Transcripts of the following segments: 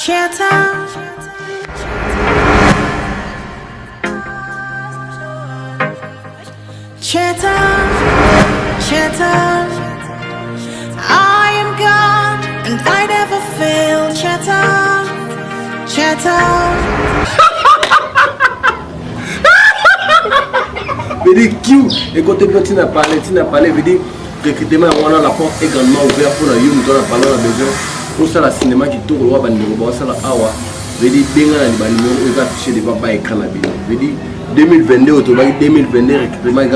Cheta. Cheta. Cheta. I am God and I never fail. Cheta. Cheta. Veut dire qui et quand tu n'as parlé, veut dire recrutement on a la porte également ouverte pour la young dans la parole à besoin pour ça la cinéma qui tourne au bas numéro ça la awa veut dire benga na numéro il va afficher des papa écran la vidéo veut dire 2022 automatique 2022 recrutement est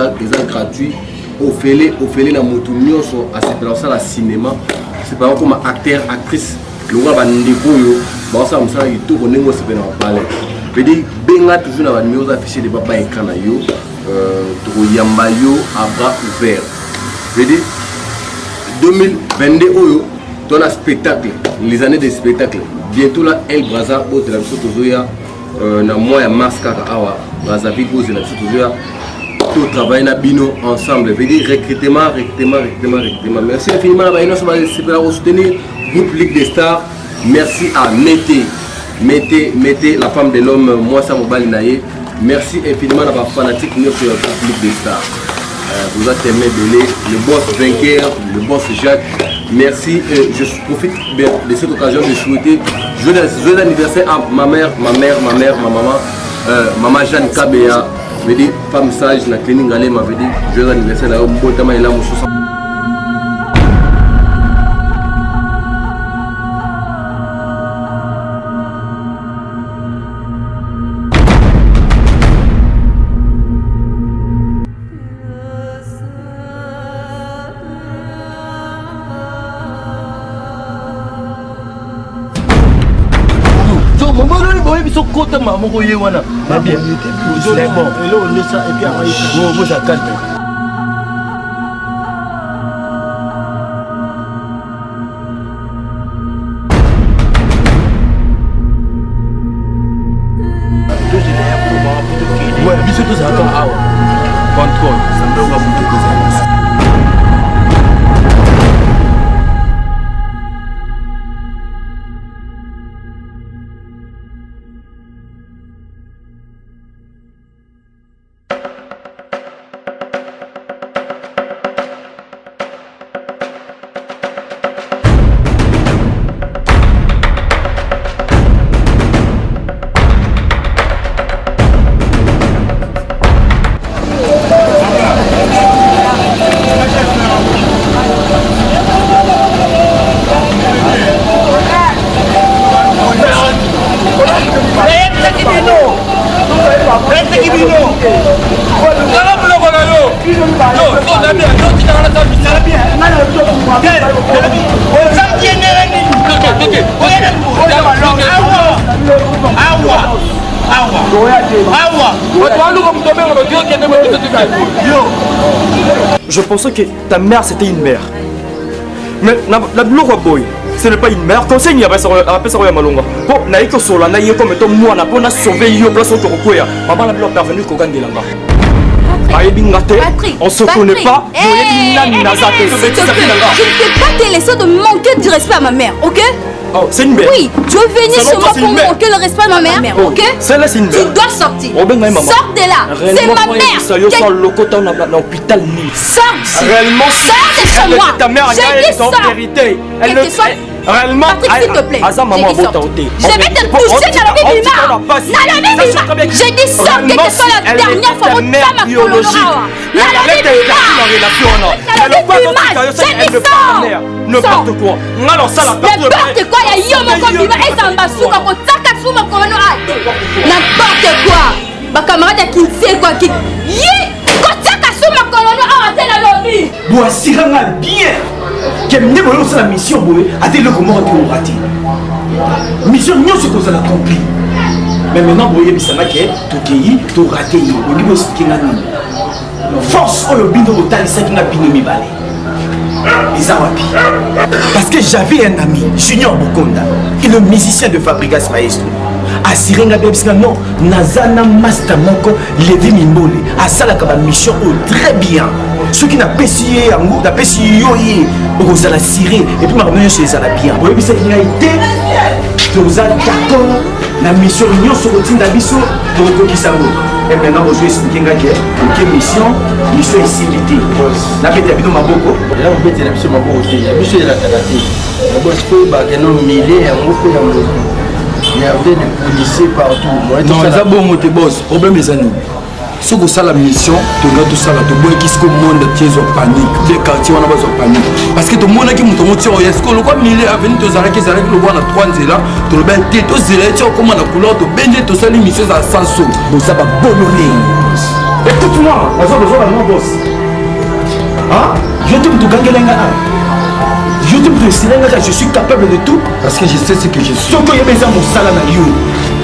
gratuit offert la moto nyonso à cette place la cinéma c'est pas comme acteur actrice le roi bandeko yo ba ça ça qui tourne nengo c'est pas parler veut dire benga toujours na numéro afficher des papa écran na yo Yamba yo à bras ouverts. Je dis 2022 oyo dans le spectacle, les années de spectacle. Bientôt là El Braza au de la Sotozoya na mois mars kaka awa Brazzaville au de la Sotozoya tout travailler na bino ensemble. Je dis recrutement. Merci infiniment à Baino c'est pour soutenir groupe Ligue des Stars. Merci à Mété la femme de l'homme moi ça mobile naïe. Merci infiniment à la fanatique sur le public des stars. Vous êtes aimé Belé, le boss vainqueur, le boss Jacques. Merci. Je profite de cette occasion de souhaiter joyeux anniversaire à ma mère, ma maman, maman Jeanne Kabea. Je dis femme sage, na clinique Galé m'a dit joyeux anniversaire à Mbotama et la Moussoussa. Kota maman koye wana ba bien c'est bon et là on laisse ça et puis on va ça calme ouais biso tout ça awa contrôle ça me va beaucoup causer Je pensais que ta mère c'était une mère. Mais la blonde boy, ce n'est pas une mère. Conseil n'y a pas ça à Malonga. Pour naïko sola naïko comme étant moi na pour na sauver yo place au Torokoya. Maman la blonde parvenue qu'au Gandhi là-bas. On se connaît pas. S'il te plaît, je ne peux pas te laisser de manquer du respect à ma mère, ok? Oh, c'est une mère. Oui, tu veux venir chez moi pour manquer le respect à ma mère, ok? Celle-là, c'est une mère. Tu dois sortir. Sors de là. C'est ma mère. Sors de chez moi. Ta mère a vérité. Réellement, Patrick, s'il te plaît. Je vais te toucher dans le bébé. J'ai dit sors que ce soit la dernière fois où tu vas m'appeler. N'importe quoi. N'importe quoi, il y a mon compliment et ça m'a souka pour taka sous mon colono. N'importe quoi. Ma camarade a qui sait quoi qui. Taka sous ma colono a raté la lobby. Voici bien. Quelle n'est pas la mission boy a dit le comment on raté. Mission nous ce qu'on a accompli. Mais maintenant boy bisana que to pays to raté yo. On dit ce qui n'a force au bindo au ça qui n'a bino mi balé. Parce que j'avais un ami, Junior Bokonda, qui est le musicien de Fabrigas Maestro. Asirenga Bebsina non, Nazana Master Moko, Levi Mimbole, Asala Kaba mission très bien. Ceux qui n'ont pas essayé, n'a pas essayé, on s'en a ciré, et puis maintenant, c'est ça la bien. Vous voyez, c'est une réalité. toza d'accord na mission nyonso kotinda biso tokokokisa ngo. Et maintenant vous expliquer que mission ici vite. Na bete ya bino maboko. Là on bete la biso maboko te. Ya biso ya takati. Ya boss faut ba que non mêler en gros ya mo. Il y avait des policiers partout. Non, ça bon te boss. Problème les amis. Si vous avez la mission, tu dois tout ça, tu dois qu'il y ait monde qui est en panique, des quartiers on a besoin de panique. Parce que tout le monde qui est en train de est-ce que le quoi milieu a venu te dire que ça le voir na 3 zéla, tu le ben tout zéla, tu comment la couleur, tu ben tout ça les missions à 100 sous. Donc ça va bononner. Écoute-moi, la zone besoin de mon boss. Hein? Je te dis gagner l'engagement. Je te dis je suis capable de tout parce que je sais ce que je suis. Ce que j'ai besoin mon salaire na yo.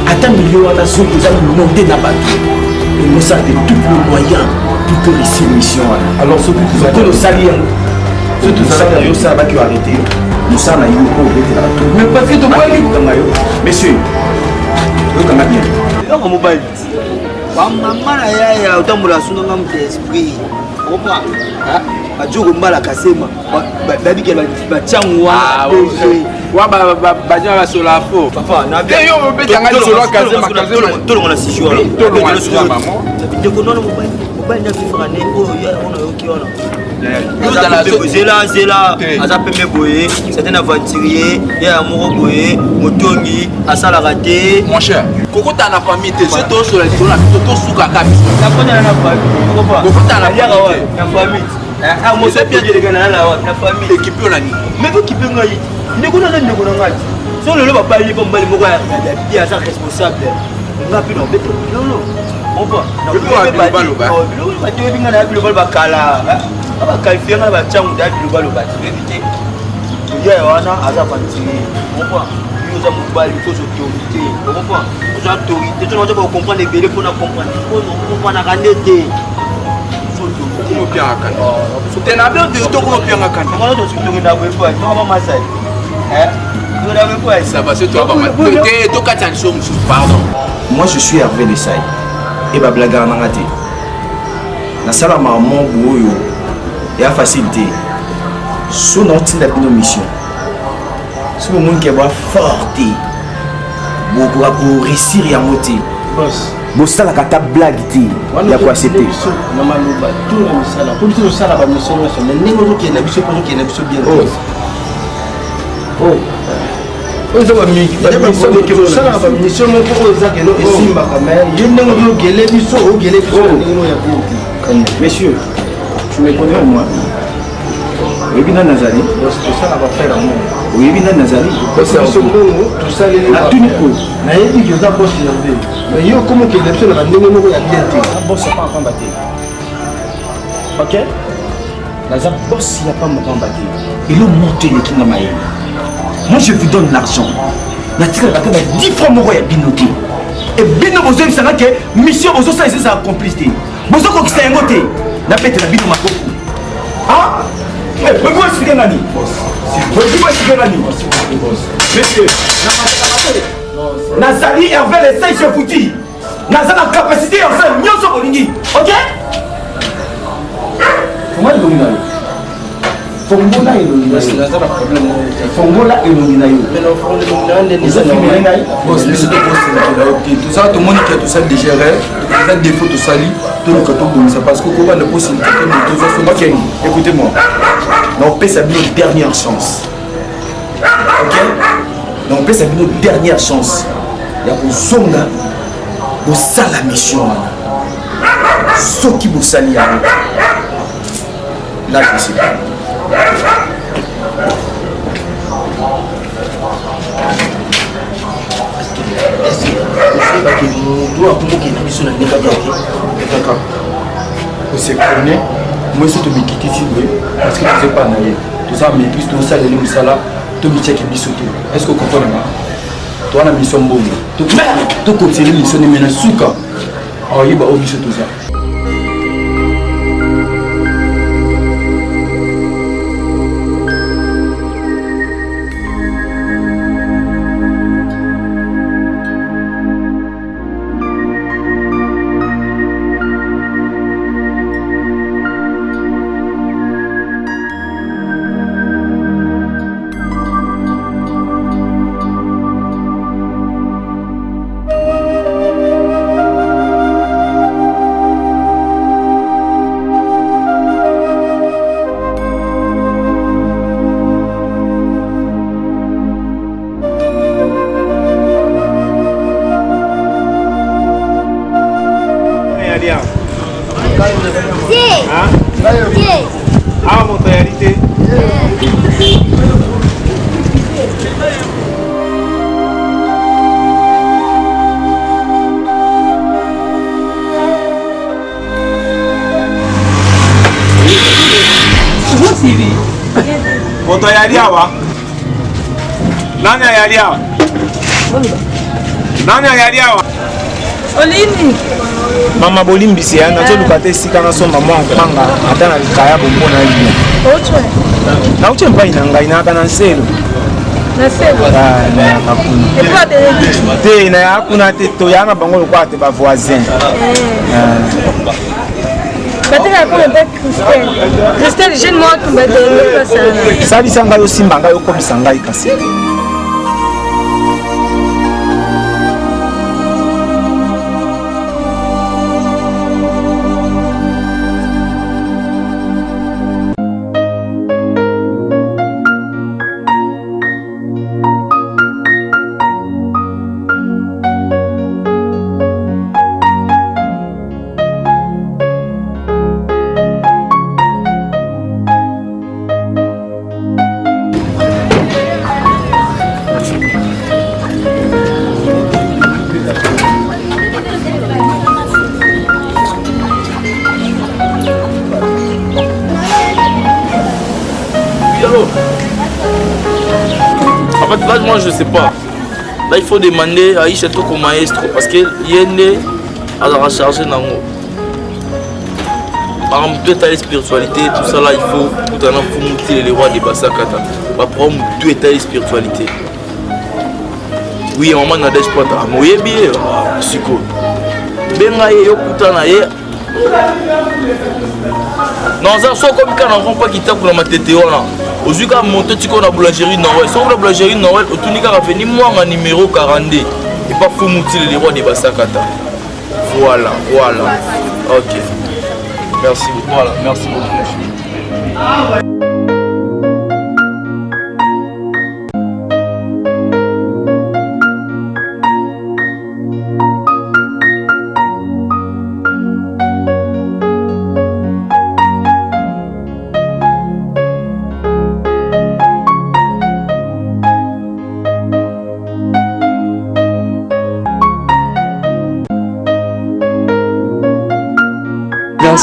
Attends milieu à la zone que ça monter na bateau. Et nous avons de tous les moyens pour que réussir la mission. Alors, ce que vous avez salué, ce que vous avez ça va arrêter. Nous sommes là, mais parce que tu vois, messieurs, vous avez bien. Non, mobile. Maman, il y a autant de choses dans mon esprit. Pourquoi? Bajogo mbala kasema babi ke ba tiangwa wa ba jana sur la fo papa na bien yo be tanga sur la kasema tout le monde a si joie là tout le monde a si joie maman de konono mobile na fifrane o ya ona yoki ona zela aza pembe boye c'est un aventurier ya moko boye motongi asala raté mon cher koko ta na famille te je to sur la to suka ka biso na kona na famille koko ta na famille ah moi c'est bien de gagner la famille équipe on a ni mais vous qui peut ngai ndeko na ngai so le papa il va mbali moko ya sa responsable ngapi no beto non on va na ko ba lo ba te binga na bilo ba kala ba qualifier na ba changu da bilo ba éviter ya wana aza fanti on va nous avons pas les choses autorité on va aux autorités tu dois comprendre les belles pour comprendre on comprendre la réalité Como pianga tu na bien de to como pianga kan ngalo to siku na wepo to ba masai to na wepo ça va c'est toi ba te to ka chanson pardon. Moi je suis Hervé Lesai et ba blaga na ngati na sala maman boyo et a facilité sous notre mission si vous monde qui va forte beaucoup pour réussir ya moti Boss bosala kata blague ti ya ko accepter na maloba tout la misala pour tout ça la mission mais ndenge qui na biso pour qui na biso bien oza ba mission moko oza kelo esimba kamera ye ndenge ogele biso ogele biso ndenge ya bien. Messieurs, tu me connais moi. Oui, bien Nazari. C'est ça la va faire à moi. Oui, bien Nazari. Parce que ce moment tout ça les na tout niveau. Na yebi que za boss na bien. Mais yo comment que les personnes na ndenge moko ya bien te. La boss pas en combattre. OK? La boss il y a pas me combattre. Il a monté les kinga maï. Moi je vous donne l'argent. Na tika ka 10 francs moko ya binoté. Et bino bozo bisanga que mission bozo ça c'est accomplissé. Bozo ko kisa yango te. Na pete na bino makoko. Ah? Mais vous expliquer nani? Vous expliquer nani? Monsieur, Nazali Hervé Lesai je vous dis. Naza la capacité en faire nyonso bolingi. OK? Comment il domine? Fongola et le Fongola et tout ça, tout le monde qui a tout ça digéré, tout ça défaut, tout ça lit, tout le carton comme ça parce que comment le possible ok, écoutez-moi. Donc on peut s'habiller une dernière chance. Ok? Donc on peut s'habiller une dernière chance. Il y a pour Zonga, pour ça la mission. Ce qui vous salit à là je sais pas. On se connaît, moi je te quitte ici parce que tu ne sais pas naïe. Tout ça, mais puis tout ça, les gens là, tout le check est est-ce que vous comprenez? Toi, la mission bonne. Tout continuer la mission, mais la souka. Oh, il va obliger tout ça. moto ayali awa nani ayali awa nani ayali awa olini mama bolimbisi ya nazoluka te esika nasomba mwa manga ata na likaya bombo na lia nauti epai na ngai nayaka na nselo nayaka kuna te nayaka kuna te toyaka bango lokola te bavoisin Christelle jeune moi tumba de salisa ngai osimba ngai okomisa ngai kasi En fait, là, moi, je sais pas. Là, il faut demander à Isheto comme maestro parce qu'il y a né à la recharger dans le. Par exemple, tout état de spiritualité, tout ça là, il faut tout en foutre les rois des Basakata. Par exemple, tout état de spiritualité. Oui, maman n'a d'espoir. Mais oui, bien, psycho. Ben, il y a tout non, ça soit comme quand on ne pas quitter pour la tête. Aujourd'hui, quand on monte à la boulangerie Noël, sauf la boulangerie Noël, au tout cas, on moi un numéro 42. Et pas fou moutir les rois des Basakata. Voilà, voilà. Ok. Merci beaucoup. Voilà, merci beaucoup.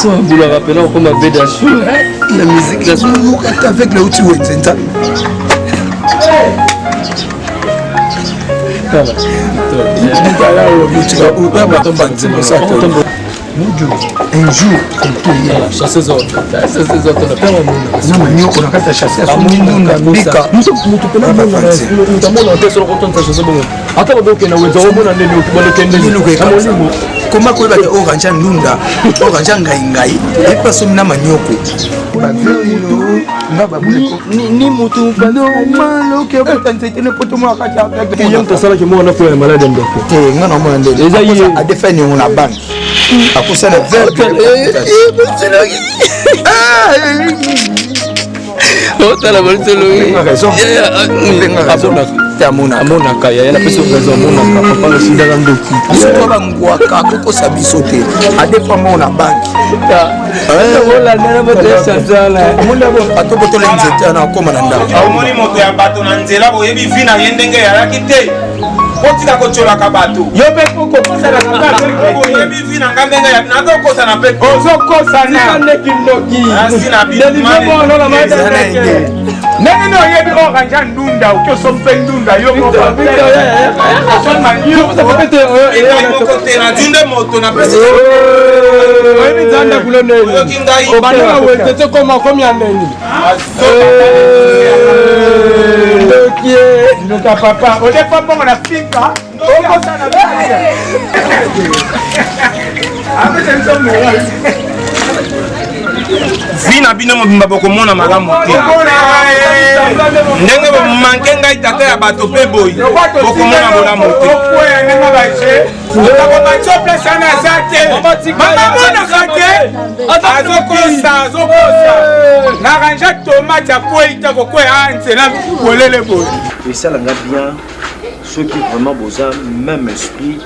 Vous le rappelez comme un bédage. La musique, avec le outil Wenzenta. Un jour, comme tout le monde, chasser autres. Non, mais nous, on a qu'à chasser à son monde, on a bika. Nous sommes tous les monde, nous avons sur le canton de chasser. Attends, donc, on a comment tu vas te orange ndunda orange ngai et pas son na manioko ni mutu bano malo ke potente ne poto mo akati avec il y a un sala que moi on a fait malade ndoko eh ngana mo ndende déjà il a défini on a ban akosa na verbe otala bolselo raison amona kaya na peso raison amona papa le sida la ndoki so ba ngwaka koko sabiso te adefa mo na banki wala nana botesa zala amona bo atoboto le nzete na koma na ndako omoni moto ya bato na nzela boyebi vina yendenge yalaki te otika kocholaka bato yo mpe kokosana na bato oyebi vina nga ndenge ya nazokosana mpe ozokosana nekindoki ndenge ne oyebi oranja ndunda okioso mpe ndunda yo moko te najunde moto na pesi oyebi nzanda kulo neni obandela wetete koma komi ya neni ndokie nuka papa odefa mbongo na fika okosana vi na bino mobimba bokomona malamu te ndenge bomanke ngai tata ya bato mpe boyi bokomona bolamu te otakobacopesana aza te mamamonaka te azokosa naranja tomate akwei te kokwea nzela bolele boyi esalanga bien ceux qui vraiment besoin même esprit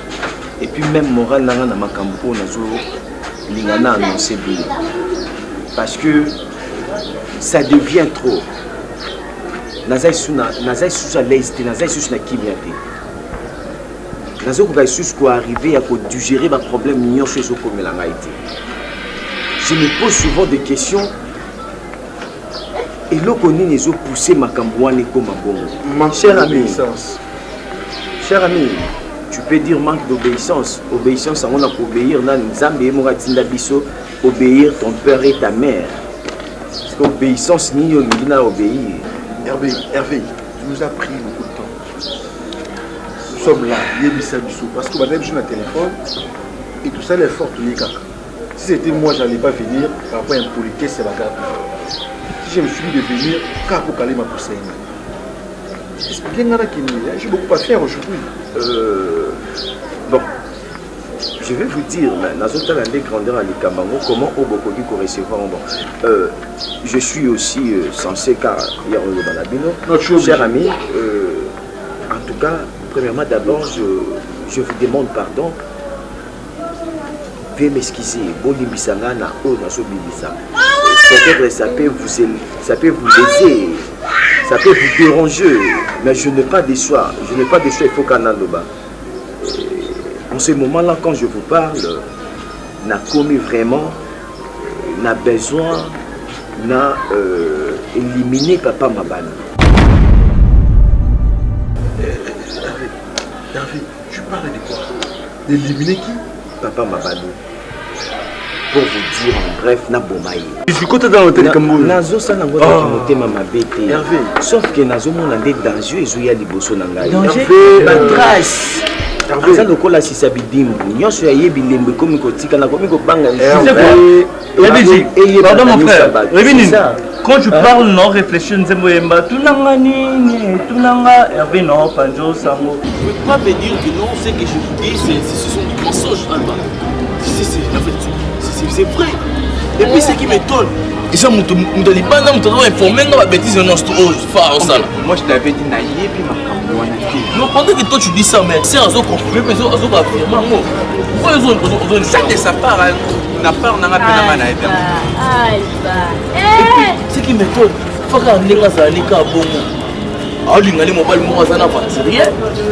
et puis même moral nanga na makambo oyo nazolingana annoncer bien parce que ça devient trop nazai sous à l'aise te nazai sous na kimia te nazo ko sous ko arriver à ko digérer ma problème mignon chez eux comme la ngaïté je me pose souvent des questions Et l'oconi les ont poussé ma cambouane comme ma bonne. Cher ami, tu peux dire manque d'obéissance. Obéissance, on a pour obéir. Obéir ton père et ta mère. Parce qu'obéissance, ni on n'a obéir. Hervé, tu nous as pris beaucoup de temps. Nous sommes là, parce que madame, je n'ai un téléphone et tout ça, l'effort, tout les caca. Si c'était moi, je n'allais pas venir, par rapport à une politesse, c'est la garde. Si je me suis dit de venir, car pour caler ma poussée. J'ai beaucoup à faire aujourd'hui. Bon, je vais vous dire, comment Obokoki peut recevoir. Je suis aussi censé, car il y a un balabino. Cher ami, en tout cas, premièrement, d'abord, je vous demande pardon. Veuillez m'excuser. Peut-être ça peut vous laisser, ça peut vous déranger, mais je n'ai pas de choix. Il faut qu'on en bas. En ce moment-là, quand je vous parle, n'a commis vraiment, n'a besoin, n'a éliminé Papa Mabano. Hervé, tu parles de quoi? D'éliminer qui? Papa Mabano. Pour vous dire en bref, na bomaye. Je suis content dans l'hôtel Kamboul. Nazo ça n'a pas de mama bête. Hervé. Sauf que nazo mon andé danger et zoya liboso nangai. Danger. Ba grâce. Ça le cola si sabidimbu. Nyonso ya yebi lembe comme kotika na comme ko banga. Pardon mon frère. Révini. Quand je parle non réfléchir nzemboyemba tunanga nini tunanga Hervé non panjo sango. Je ne peux pas me dire que non, ce que je vous dis ce sont des mensonges Alba. C'est vrai. Et puis ce qui m'étonne, et ça, moi je t'avais dit naïe puis ma non, pendant que toi tu dis ça, mais c'est un autre conflit, mais c'est un autre affirmation. Pourquoi ils ont ça de sa part, n'a pas n'a pas ce qui m'étonne, il faut qu'on ait un bon alingali mobile moko azana fa rien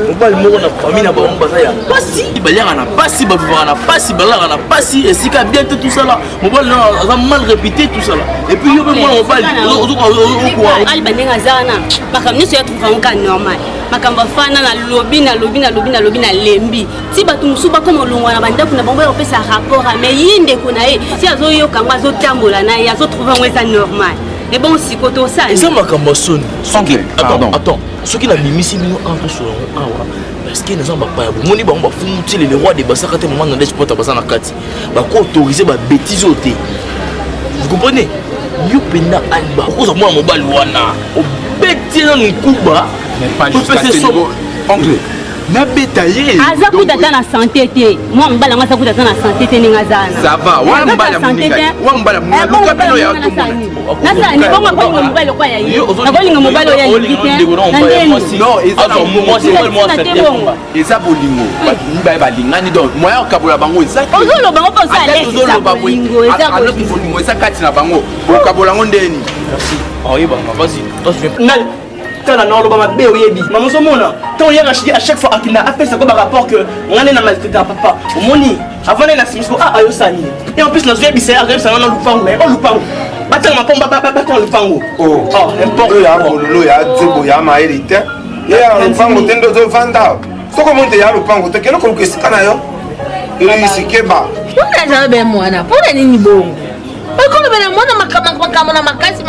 mobile moko na famille na bango bazaya pasi balaka na pasi bavivaka na pasi balaka na pasi esika bien tout ça là mobile na aza mal répété tout ça là et puis yo mona mobile ozokuwa ali bandenga zana makambo nyonso ya trouvanka normal makambo afana na lobi na lembi ti bato mosusu bakoma olongwa na bandako na bango opesa rapport mais ye ndeko na ye si azoyokango azotambola na ye azotrouvango eza normal. Mais bon, si quand on ça. Et ça m'a comme sonne. Attends. Ce qui l'a mis ici, nous entre sur parce que nous avons pas. Moni ba on va foutre les rois des bassakate moment dans l'espoir ta basana kati. Ba ko autoriser ba bêtise au thé. Vous comprenez? Yo penda alba. Cause moi mon bal wana. O bêtise dans le kuba. Mais pas jusqu'à ce niveau. Anglais. Na bétaillé. Aza kuta na santé té. Moi mbala ngasa kuta na santé té ninga zana. Ça va. Wa mbala muninga. Wa mbala muninga pelo ya to. Nasa ni bongo bongo mobile kwa ya hiyo. Na bolingo mobile ya hiyo. Non, eza bolingo. Ba balingani donc moya kabola bango eza. Ozolo bango ko za lesi. Ozolo bolingo eza bolingo eza kati na bango. Kabola ngo ndeni. Merci. Ah yeba, vas-y. Toi tu viens. Tala na loba mabe oyebi maman somona tant hier à chaque fois akina appelle ça comme rapport que ngane na maltraiter papa omoni avant na simisco ayo sani et en plus na zoya bisa arrive ça na lupango mais on lupango batanga mapomba batanga lupango n'importe ya bololo ya tsebo ya maelite ya lupango tendo zo vanda soko monte ya lupango te kelo ko kesika na yo ili sikeba una zabe mwana pona nini bongo bakolo bena mwana makama na makasi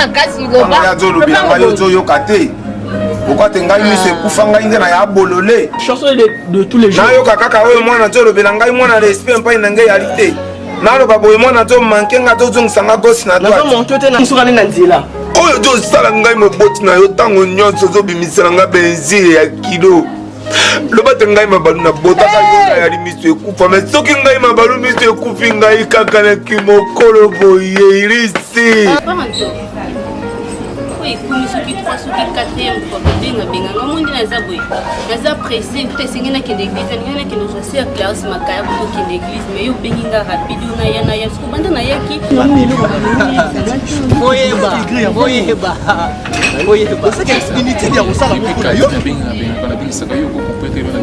loba ya zo lobina ngayo zo yokate. Pourquoi tu ngai mise kufanga inde na ya bololé chanson de tous les jours na yo kaka oyo mwana to lobela ngai mwana respect mpa ina ngaialité na lo baboye mwana to manke nga to zungsanga gosi na droite na monto te na sukani na nzela oyo to sala ngai moboti na yo tango nyonso zo bimisela nga benzile ya kilo loba te ngai mabalu na bota ka yo ya limiso ekufa mais soki ngai mabalu miso ekufi ngai kaka na kimokolo boye irisi. Oui, comme ce qui 3 ou 4e fois que dinga benga ngamundi na zaboy. Naza pressé que sengena que l'église ngena que nous assez classe makaya pour que l'église mais yo benga rapide na ya sku banda na yaki. Oyeba. C'est quelle unité dia osala benga bana bingisaka yo ko compléter na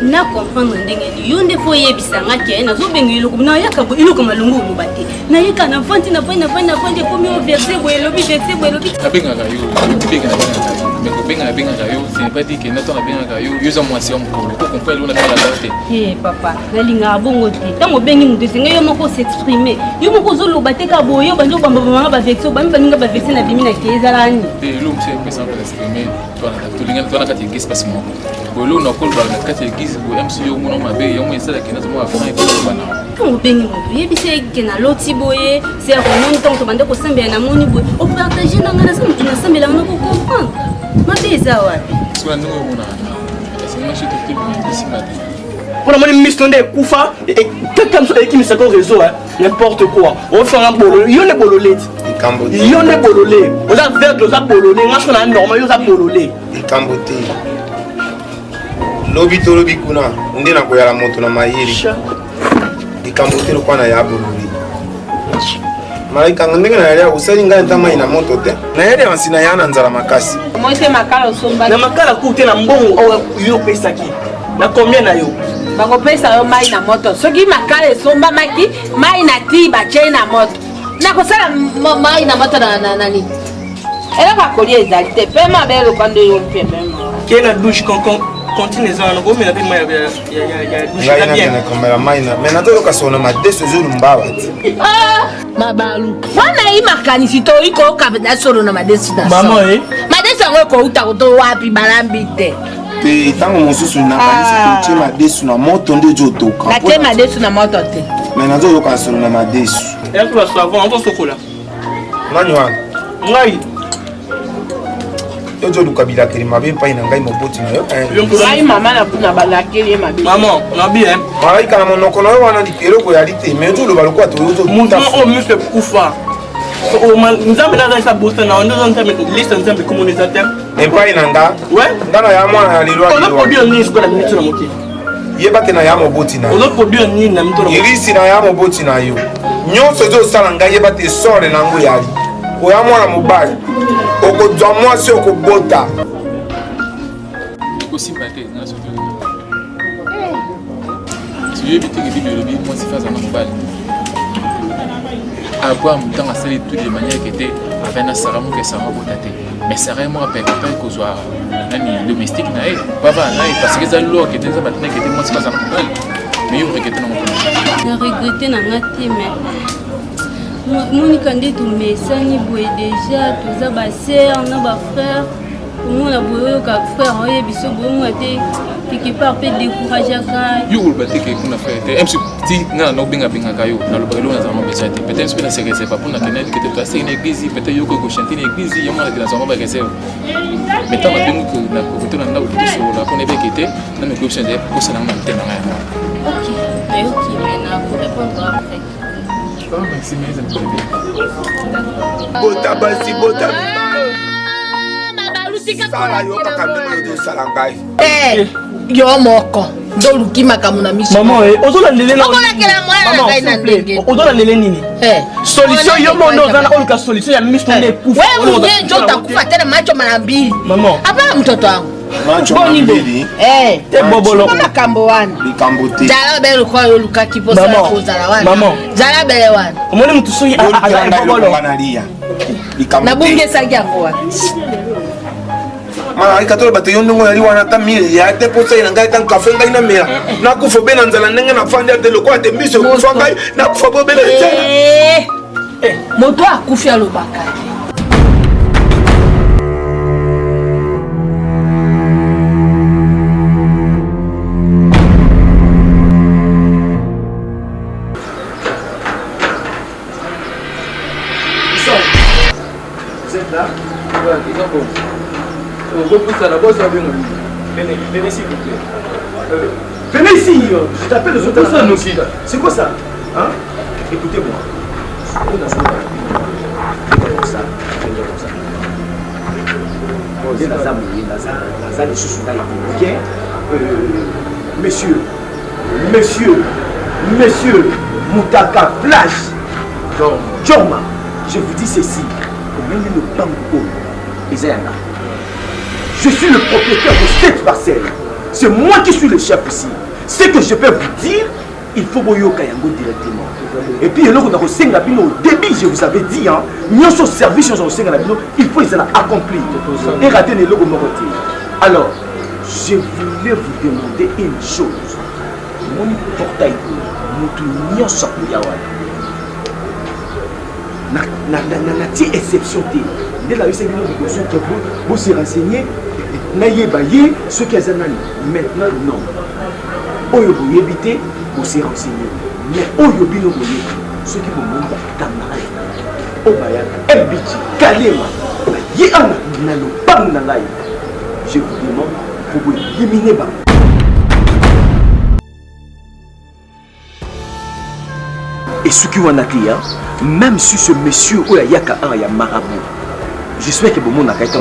na comprendre ndenge ni yo nde fo yebisanga ke nazobenga eloko na yaka eloko malungu oloba te na yeka na vandi komi au verset boye lobi verset boye lobi nabengaka yo mais kobengaka yo ce n'est pas dit que nato nabengaka yo yoza mwasi ya mokolo ko comprendre lona kala te papa nalingaka bongo te ntango obengi moto esenga yo moko s'exprimer yo moko ozoloba te ka boye obandi obambabamanga bavexi obami baninga bavexi na bimi na ke ezalani lo monsieur président pour s'exprimer twana kati église pasi moko boye lo nakoloba na kati église boye msi yo mona mabe yango esalaki nazomona vraimen ekolobana ntango obengi moto oyebisi eke naloti boye se ya komoni ntango tobande kosambela namoni boye opartage nanga na sa motu nasambelanga na kocomprendre mabe eza wapi sola ndenge omona esengashi totebisima te pour la monnaie mission de Koufa et quelqu'un qui me s'accorde réseau n'importe quoi on fait un bolo il y a des bololés il y a des bololés on a vert on a bololé on a normal on a bololé il camboté lobi to lobi kuna ndena ko yala moto na mayiri il camboté lo kwana ya bololé malaika ndenge na yale usali ngani tama ina moto te na yale ansina yana nzala makasi moite makala somba na makala kute na mbongo yo pesa ki na combien na yo bakopesa yo mai na moto soki makala esombamaki mai na ti batie na moto nakosala mai na moto na nani eloko akolia ezali te mpe mabe eloka nde yo mpe ke na douche continue ezala na komela mpe mai ya douche na bien komela mai na mais nazoyoka sona madeso ezolumbawa ti mabalu wana yi makanisi to ikoyoka na solo na madeso na mama madeso yango ekouta koto wapi balambi te te tango mosusu nakanisi totie madesu na moto nde ezotoka natie madesu na moto te me nazoyoka solo na madesu ekula savon ozosokola nani wana ngai ozoluka bilakeli mabe mpai na ngai moboti na yo ngai mama na balakeli ye mabe mama nabi malaika na monoko na yo wana eloko yali te me ozoloba lokola toyozomise kufa nzambe nazalisa bosa na nde nzambe liste nzambe komonisa te epai na nga nga na ya mwana ya lelo ozoproduire nini sikoyo na minito na moke yeba te na ya moboti na yo ozoproduire nini na minito na moke irisi na ya moboti na yo nyonso ezosala ngai yeba te sore na yango yali oya mwana mobali okozwa mwasi okobota ekosimba te soyebi teke bible elobi mwasi faza na mobali Abraham dans la série de toutes les manières qui étaient avec un Sarah qui Sarah botate mais Sarah moi avec un peu que soit nani domestique nae papa nae parce que ça l'eau qui était ça maintenant qui était moi c'est pas ça mais il regrettait non na regretté na ngati mais Monica ndetu mesani boye déjà toza ba sœur na ba frère on a boye ka frère oye biso boye te quelque part peut décourager ka yo le baté que kuna frère te MC ti na no binga kayo na lo bagelo na zama besoin te peut-être que na c'est pas pour na kenel que tu as une église peut-être yo ko chanter une église yo na na zama ba kese mais tant que bingu que na ko tona na ko so la ko ne bekete na me ko chanter ko sana na tena na OK mais OK mais na pour répondre après merci mais bota basi bota sala yo kaka ndenge ozosala ngai yo moko ndoluki makambo na miso mama ozolandele okolakela mwana na ngai na ndenge ozolandele nini solution yo mondo ozana oluka solution ya miso nde ekufa wewe mwenyewe ndio utakufa tena macho mara mbili hapana mtoto wangu boni mbili te bobolo makambo wana likambo te zala bele kwa yo luka kiposa ya kozala wana zala bele wana omoni mutu soki azala bobolo banalia likambo na bunge saki yango wana malaika tolo bato yo ndongo yali wana ata mile ya te posa ina ngai tan kafe ngai na mela nakufa be na nzala ndenge na fandi ate lokola te miso kufa ngai nakufa bo bele nzala moto akufi alobaka Venez s'il vous plaît. Venez ici, je t'appelle les autres. C'est quoi ça hein? Écoutez-moi. Monsieur, Moutaka Flash. Joma, je vous dis ceci. Le banco. Je suis le propriétaire de cette parcelle. C'est moi qui suis le chef ici. Ce que je peux vous dire, il faut que vous Kayango directement. Et puis, au début, je vous avais dit, nous sommes service, il faut les accomplir. Et rater les logos. Alors, je voulais vous demander une chose. Mon portail, nous sommes na exception. Dès la UCB, vous se renseigner. Ceux qui ont maintenant, non. Oyo vous évitez, vous se renseigner. Mais Oyo Bino, ceux qui vont monter dans la Obaya, Mbiti, Kalema, Yéana, Nalo, Pangalai. Je vous demande pour vous éliminer. Et ceux qui ont été, même si ce monsieur Oyaka a un marabout, j'espère que vous avez été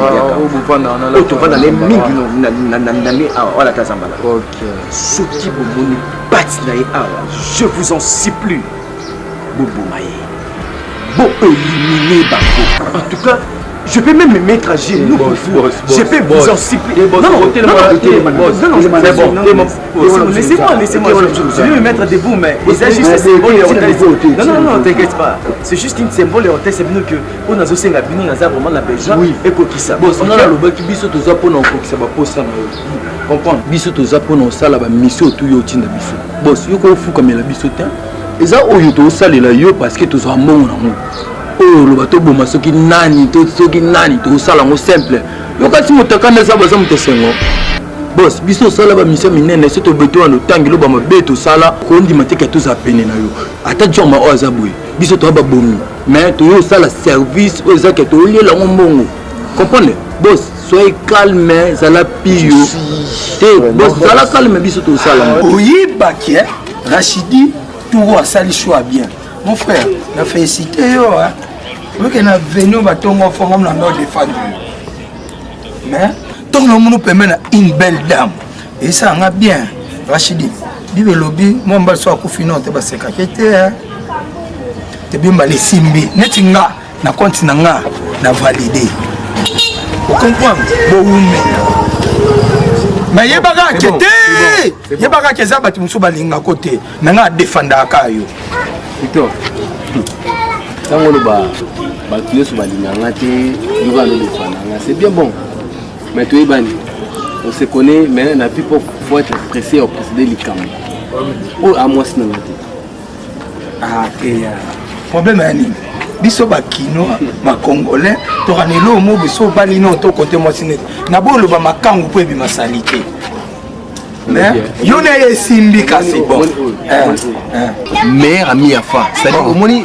je vous en supplie. En tout cas, je peux même me mettre à genoux pour vous. Je peux vous en supplier. Non, laissez-moi. Je vais me mettre debout, mais c'est juste un symbole et hôtel. Non, t'inquiète pas. C'est juste une symbole et hôtel. C'est bien que on a aussi un bino, on a vraiment la besoin. Oui, et quoi qui ça. On a le bac qui biso tous apôtres en quoi qui ça va poser ça. Comprendre. Biso tous apôtres en salle, la mission tout yo tina biso. Boss, yo ko fou comme la biso tiens. Et ça au yo to salle là yo parce que tous amont na mo. Oh le bateau boma soki nani to sala ngo simple. Yo kasi motakana za baza mutesengo. Boss, biso sala ba mission minene c'est to beto en tangi lo ba mabeto sala ko ndima te ka to za pene na yo. Ata joma o za boy. Biso to ba bomi. Mais to yo sala service o za ke to lela ngo mbongo. Comprenez? Boss, soyez calme, ça la pio. Boss, ça la calme biso to sala. Oui, Baké, Rachidi, tout va sali choix bien. Mon frère, la félicité yo hein. Oui, qu'on a venu au bateau, on a défendu. Mais, tant que nous permet une belle dame, et ça on a bien, Rachidi, dit le lobby, moi je suis à Koufino, tu vas se cacher, tu bien les simbi, netinga, na continent, na validé. Vous comprenez? Mais il y a pas qui était, il y a pas qui est abattu sur balinga côté, maintenant défendre à Kayo. Victor, c'est bien bon. Mais tu es banni. On se connaît, mais il faut être pressé au précédé du camp. Oh, à moi, c'est ah, problème est biso bakino ma congolais to ranelo mo biso balino to côté moi siné na bolo ba makangu po bi masalite mais yo na yesimbi kasi bon mère ami afa c'est-à-dire au moni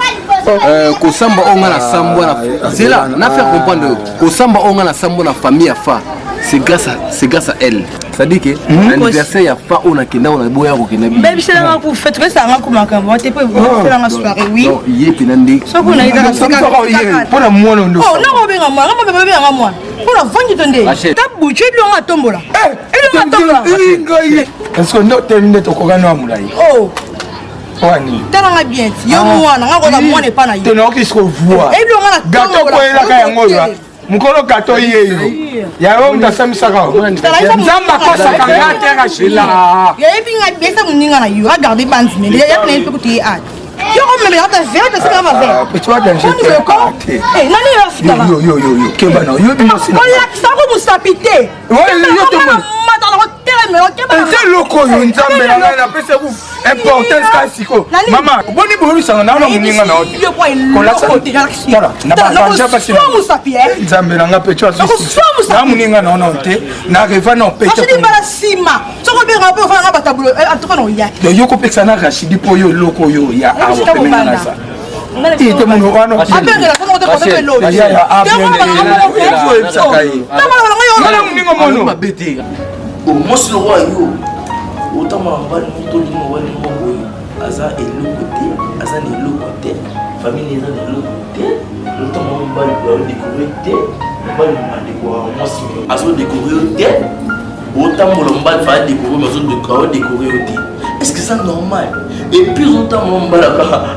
kosamba onga na sambo na c'est là na faire comprendre kosamba onga na sambo na famille afa c'est grâce à elle. C'est-à-dire que l'anniversaire il y a pas on a kenda on a boya ko kenda bi même c'est là pour fête que ça va comme un camp tu peux faire la soirée oui non il est pinandi so qu'on a dans ça pour la moi non oh non ben moi pour la vendre tonde ta bouche lui on a tombola il on a tombola est-ce que nous terminer to ko gana mulai oh wani tellement bien yo moi na ko la moi n'est pas na yo tenons qui se voit et lui on a gâteau ko ela ka yango yo mukolo gâteau yeyo ya yo mtasema nzamba kosa kanga tera shila ya ebinga besa muninga na yo regarder bande mais ya plein peu côté a yo on me regarde vers de ça va faire tu vas danger eh nani yo fitala yo keba na yo bino sina on la ça ko mustapité yo to mo c'est loko yo nzambe na na pesa ku importance ka siko mama boni boni sanga na na muninga na oti kola tala na banja pasi nzambe na nga pecho asu na muninga na na oti na reva na pecho Rachidi bala sima soko be rapo fa na batabulo en tout cas non ya yo ko pesa na Rachidi po yo loko yo ya awo pemena na sa te mo wano apere la ko te ko te lo ya moi c'est le roi yo autant ma bali moto limo wali moboy aza eloko te aza na eloko te famille eza na eloko te autant ma bali ba découvrir te bali ma découvrir moi c'est azo découvrir te autant mon bali va découvrir mais azo découvrir te est-ce que c'est normal et puis autant mon bali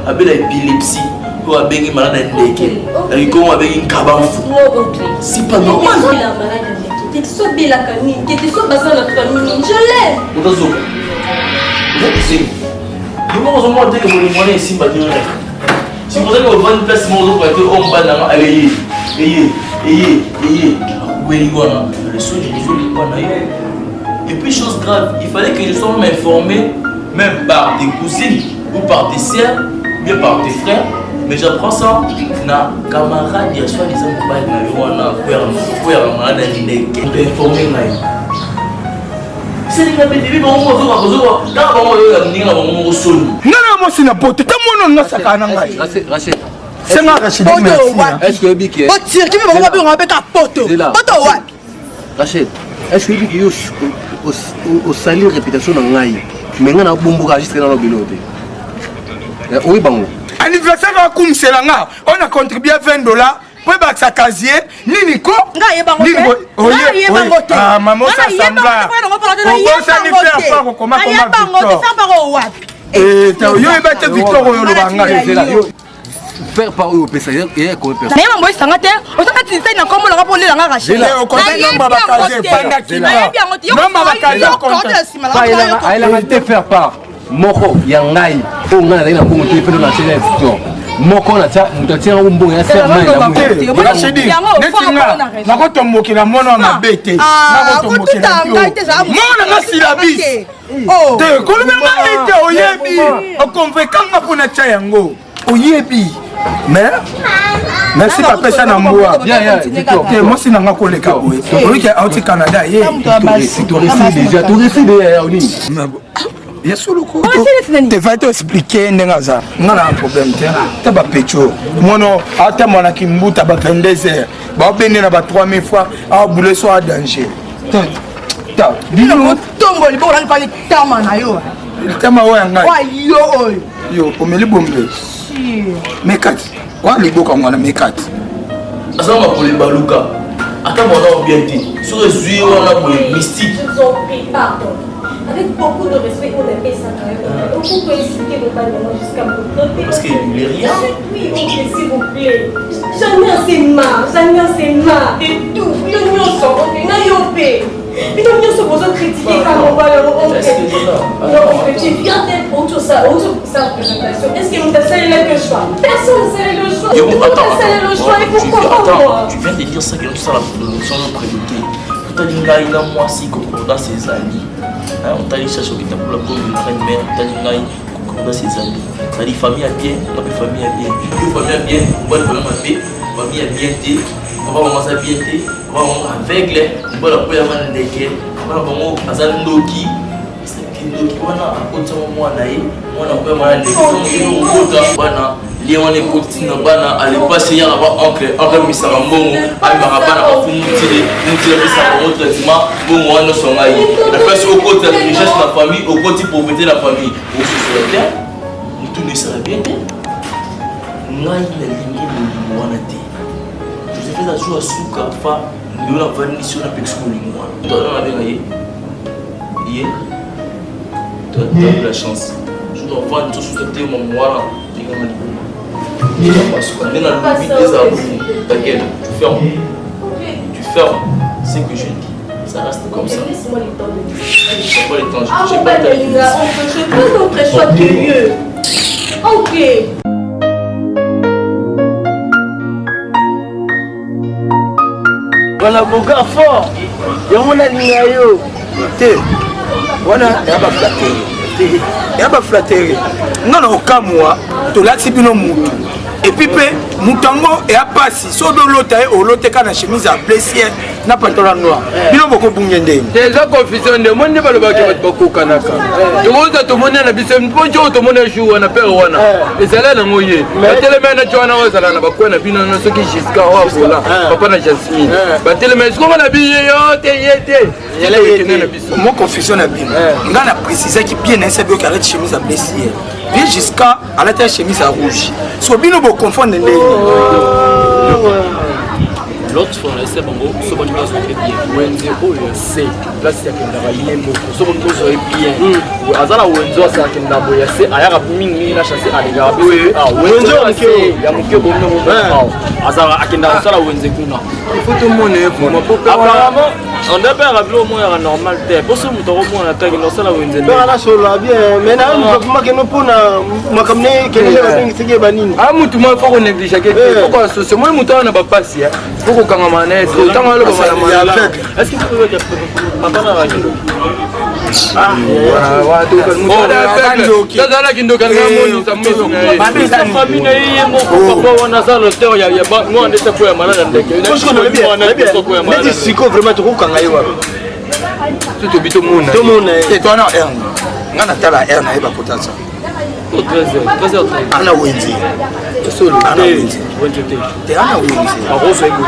avec l'épilepsie ou avec une malade ndeke et comment avec une cabanfou c'est pas normal qui était soit belle à Canine, qui était soit basée dans la famille. Je l'aime. Comment on dit que vous voulez ici, si vous avez une place, vous allez on va dans aller. Et puis, chose grave, il fallait que je sois informé, même par tes cousines ou par tes sœurs, bien par tes frères. Mais j'apprends ça, na camarade, il y a soit des gens qui ont informé. C'est les bébés, moi na pote ta mono na sakana ngai Rachel c'est nga Rachel est-ce que biki o tire qui me va pas on ka poto wapi Rachel est-ce que biki yo au salir réputation na ngai mais nga na bombuka juste na bilote oui bango anniversaire na kumsela nga on a contribué $20 pour baksa casier nini ko nga ye bango te ah maman ça samba on ça ni faire pas comment wapi et yo eba te Victor oyo lobanga faire par eux pesa et ko pesa mais mambo isanga te o saka tisa na kombo la polela nga Rachel o ko nomba bakaje panda kina nomba bakaje konta aila te faire part moko ya ngai o ngana na kongo te pelo na sélection moko na ta mutatia umbo ya serma na mwe Rachidi netinga na ko tomboki na mono na bete na ko tomboki na mona na silabis te kolumela ete oyebi okonvekanga pona cha yango oyebi mais merci papa ça na mboa te moi si nanga koleka boye olike out Canada ye tu récide oni yesuluko te va te expliquer ndengaza ngana problème te ba pecho mono ata mona kimbuta ba 22h ba bende na ba 3000 fois a boule so a danger ta bino tongo libo la pali tama na yo tama wa ngai wa yo omeli bombe mekati wa liboka ngwana mekati asama pour les baluka ata mona bien dit sur les wana pour mystique pardon. Avec beaucoup de respect, on appelle ça quand même. Donc, on peut expliquer mon parlement jusqu'à mon parce qu'il ne voulait rien. Oui, ok, s'il vous plaît. J'en ai assez marre de tout. L'union sort, ok, n'ayopé. Mais l'union se pose à critiquer quand on va leur rentrer. Non, tu viens d'être autour de sa représentation. Est-ce que nous avons salé le choix? Personne n'a salé le choix. Et pourquoi pas moi? Tu viens de dire ça que nous sommes la priorité. Il a moi si dans ses amis. On t'a dit chercher qui t'a pour la première mère, on t'a dit dans ses amis. Ça dit famille à bien, on a famille à bien. Famille à bien, on va famille à bien, famille à bien, on va commencer à bien, on va aveugle, on va la première main de quai, on va vraiment à Ndoki. C'est Ndoki, on a un côté on a pas mal de choses, on a on est continue à aller passer hier là-bas oncle Misarambongo à Marabana à Fumutile nous ça pour traitement bon on ne sont là la place au côté de la richesse de la famille au côté de pauvreté de la famille au sur la terre nous tout ne sera bien moi il a ligné le moanate je fais la joie à souka fa nous la vanille sur la pexco moi toi on avait gagné hier toi tu as eu la chance je dois voir une chose sur le thème moi tu fermes ce que je dis, ça reste comme ça. Laisse-moi le temps de dire. Je pas le temps, je peux notre choix de lieu. Ok. Voilà mon gars fort. Y'a mon alignayo. Voilà, y'a pas flatterie. Non, non, au moi, tu l'as si bien moutou. Et puis, moutango et à passer. Soit de l'autre, au l'autre, quand la chemise à blessé, n'a pas de noir. Il y a beaucoup de gens. Déjà, confusion de monde, ne va le battre beaucoup Kanaka. Le monde a tout le monde à la bise, une bonne chose, tout le monde a joué, on a peur, on a. Et c'est là, on a mouillé. Mais tellement de gens, on a la bakouane, on a bien ce qui est jusqu'à là. Papa n'a Jasmine. Mais tellement de gens, on a bien, mon confusion a bien. On a précisé qu'il bien un cerveau qui arrête chemise à blessé. Viens jusqu'à la tête chemise à rouge. Soit bien nous confondre les l'autre fois on a essayé bango so bon place très bien wenze oyo c'est place ya kenda ba yine mboko so bon place oyo bien azala wenzo sa kenda boya c'est ayaka mingi na chasser alega wenzo ya mukyo bonno azala akenda sala wenze kuna il faut tout le monde apparemment On doit pas rappeler au moins normal. Pour ce que on a attaqué dans ça là où ils étaient. On a sur la bien. Mais là, on va que nous pour na comme né que les gens qui sont bannis. Ah, mutu moi faut qu'on néglige quelque chose. Pourquoi c'est moi mutu on n'a pas passé. Faut qu'on camamane. Tant on le va la avec. Est-ce que tu peux dire papa na radio? Ah, wa tu kan mutu. Ça là qui nous gagne mon ça me. Sa famille na yeye moko papa wana ça le terre ya ba nous on était pour malade ndeke. Parce qu'on a bien. Mais dis si ko vraiment tu kokanga yo. Tu te bito mona. Tout monde et toi na R. Ngana tala R na eba potasa. Au 13h. Ana wenzi. Solo. Ana wenzi. Te ana wenzi. Aroso ego.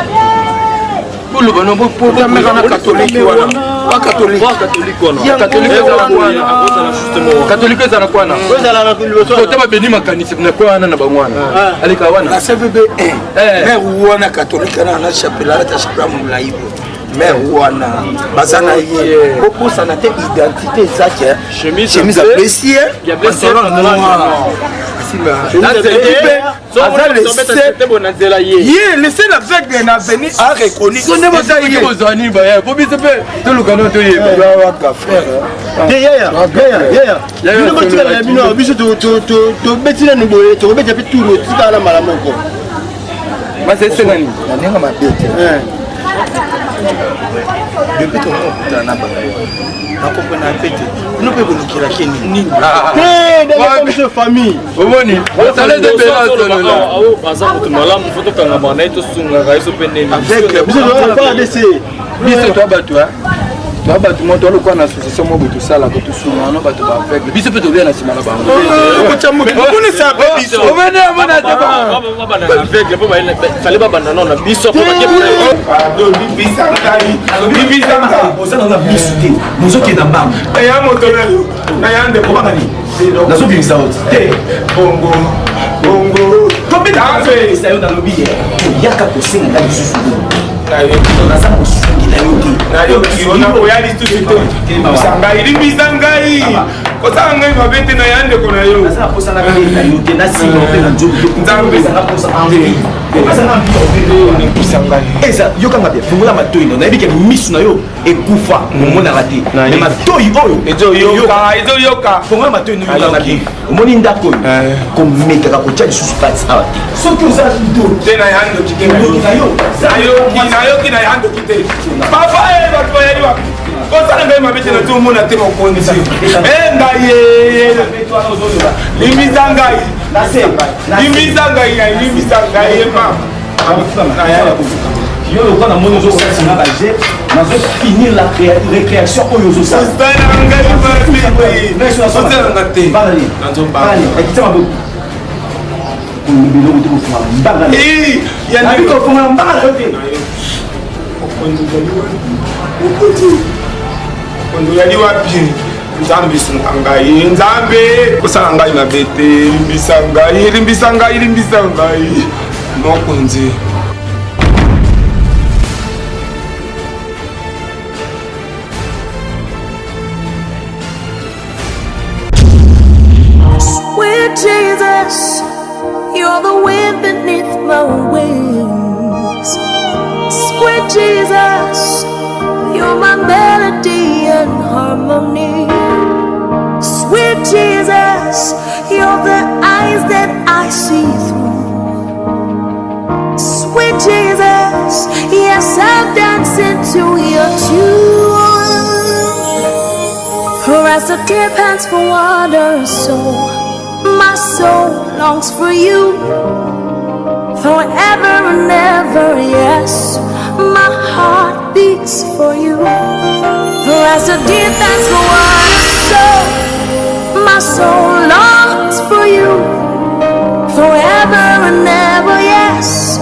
Pour le bon pour la mère catholique wana. Pas catholique. Pas catholique wana. Catholique wana. Justement. Catholique za na kwana. Kozala na kulibotwa. Kote ba beni makanisi na kwana na bangwana. Alika wana. La CVB 1. Mère wana catholique na chapela ta chapela mulaibo. Mais wana bazana ye oposa na te identité zake chemise appréciée pantalon noir laissez la fête na venir a reconnu sonne bota ye bozani ba ye po bise pe to lukano to ye ba ka faire ya bino batika na bino biso to betina ni boye to beta pe tout tika na mala moko ma c'est nani na nenga mabete depuis ton nom na comprendre un peu nous peut nous kira keni dans la famille oboni ça les de baza mutu malamu foto kanga bana ito sunga ga iso penene avec biso on va laisser biso toi batwa toi batwa mo to lokwa na association mo botu sala ko to sunga no batwa avec biso peut to bien na sima na bango ko chamu ko ne sa pe biso o vene amana te ba na avec po ba fallait ba banda non na biso ko ba ke bibisanga ozana na bisute mozoki na mbamba ya motonelo na yande ko bangani nazo bimisa oti te bongo tobita ape isayo na lobi yaka kosenga lisusu naza mosungi na yo te nayokiona koya lisusu te limbisa ngai kosala ngai mabe te na ya ndeko na yo eza yokanga bien fungola matoi no nayebi ke misu na yo ekufa omonaka te me matoi oyo ezoyoka fungola matoi no yokanga bien omoni ndako oyo komekaka kotya lisusu kati awa te soki oza te na ya ndoki te nayoki na ya ndoki te papa bato bayali wapi kosala ngai mabe te na to omona te mokonzi ngai limbisa ngai yo lokwa na moni ozosasinga baje nazofinir la récréation oyo ozosasaanga te ekita mabo biloko te kofunga mbanganaikofunga mbangana yo te okondo yali wapi nzambe esunga ngai nzambe kosala ngai mabe te limbisa ngai mokonzi Sweet Jesus, you're the wind beneath my wings. Sweet Jesus, you're my melody and harmony. Sweet Jesus, you're the eyes that I see through. Sweet Jesus, yes, I'll dance into your tune. For as the deer pants for water, so my soul longs for you. Forever and ever, yes, my heart beats for you. For as the deer pants for water, so my soul longs for you. Forever and ever, yes,